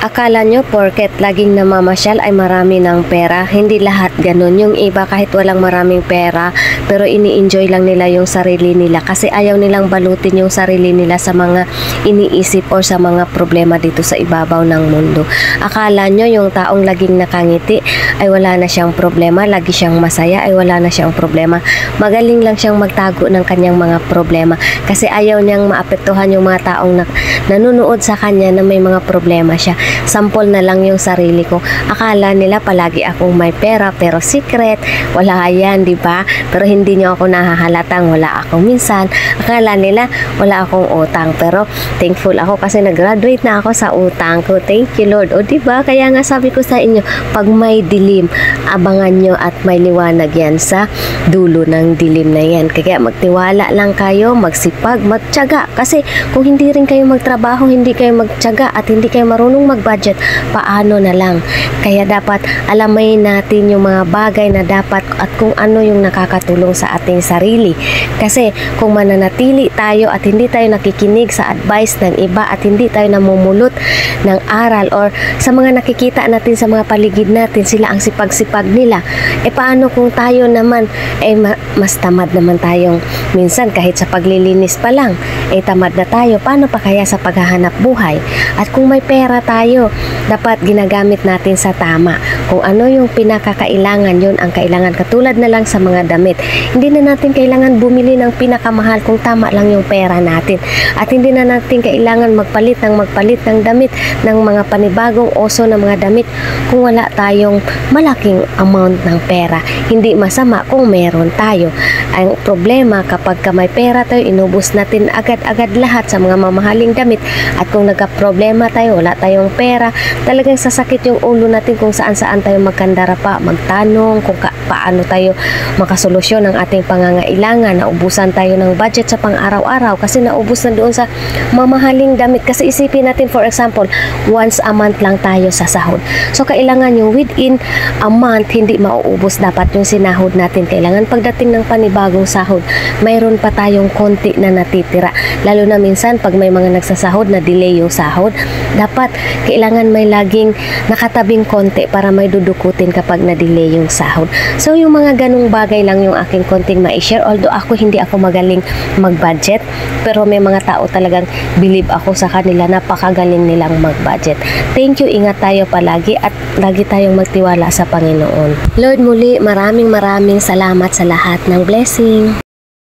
Akala nyo porket laging namamasyal ay marami ng pera. Hindi lahat ganun. Yung iba kahit walang maraming pera pero ini-enjoy lang nila yung sarili nila kasi ayaw nilang balutin yung sarili nila sa mga iniisip o sa mga problema dito sa ibabaw ng mundo. Akala nyo yung taong laging nakangiti ay wala na siyang problema, lagi siyang masaya ay wala na siyang problema. Magaling lang siyang magtago ng kanyang mga problema kasi ayaw niyang maapektuhan yung mga taong nanunood sa kanya na may mga problema siya. Sample na lang yung sarili ko. Akala nila palagi akong may pera pero secret. Wala yan, di ba? Pero hindi nyo ako nahahalatang wala akong minsan. Akala nila wala akong utang pero thankful ako kasi nag-graduate na ako sa utang ko. Thank you Lord. O di ba? Kaya nga sabi ko sa inyo, pag may dilim, abangan nyo at may liwanag yan sa dulo ng dilim na yan. Kaya magtiwala lang kayo, magsipag, magtiyaga. Kasi kung hindi rin kayo magtrabaho, hindi kayo magtiyaga at hindi kayo marunong mag-budget, paano na lang? Kaya dapat alamayin natin yung mga bagay na dapat at kung ano yung nakakatulong sa ating sarili. Kasi kung mananatili tayo at hindi tayo nakikinig sa advice ng iba at hindi tayo namumulot ng aral or sa mga nakikita natin sa mga paligid natin, sila ang sipag-sipag nila. E paano kung tayo naman mas tamad naman tayong minsan kahit sa paglilinis pa lang, tamad na tayo. Paano pa kaya sa paghahanap buhay? At kung may pera tayo, dapat ginagamit natin sa tama. Kung ano yung pinakakailangan, yun ang kailangan. Katulad na lang sa mga damit. Hindi na natin kailangan bumili ng pinakamahal kung tama lang yung pera natin. At hindi na natin kailangan magpalit ng damit ng mga panibagong oso ng mga damit kung wala tayong malaking amount ng pera. Hindi masama kung meron tayo. Ang problema kapag may pera tayo, inubos natin agad-agad lahat sa mga mamahaling damit. At kung nagka-problema tayo, wala tayong pera, talagang sasakit yung ulo natin kung saan-saan tayo magkandara pa, magtanong kung paano tayo makasolusyon ng ating pangangailangan. Naubusan tayo ng budget sa pang-araw-araw kasi naubos na doon sa mamahaling damit. Kasi isipin natin, for example, once a month lang tayo sa sahod. So, kailangan yung within a month, hindi mauubos dapat yung sinahod natin. Kailangan pagdating ng panibagong sahod, mayroon pa tayong konti na natitira. Lalo na minsan, pag may mga nagsasahod na delay yung sahod, dapat kailangan may laging nakatabing konti para may dudukutin kapag na-delay yung sahod. So, yung mga ganung bagay lang yung aking konting ma-share. Although hindi ako magaling mag-budget, pero may mga tao talagang believe ako sa kanila, napakagaling nilang mag-budget. Thank you, ingat tayo palagi at lagi tayong magtiwala sa Panginoon. Lord, muli maraming salamat sa lahat ng blessing.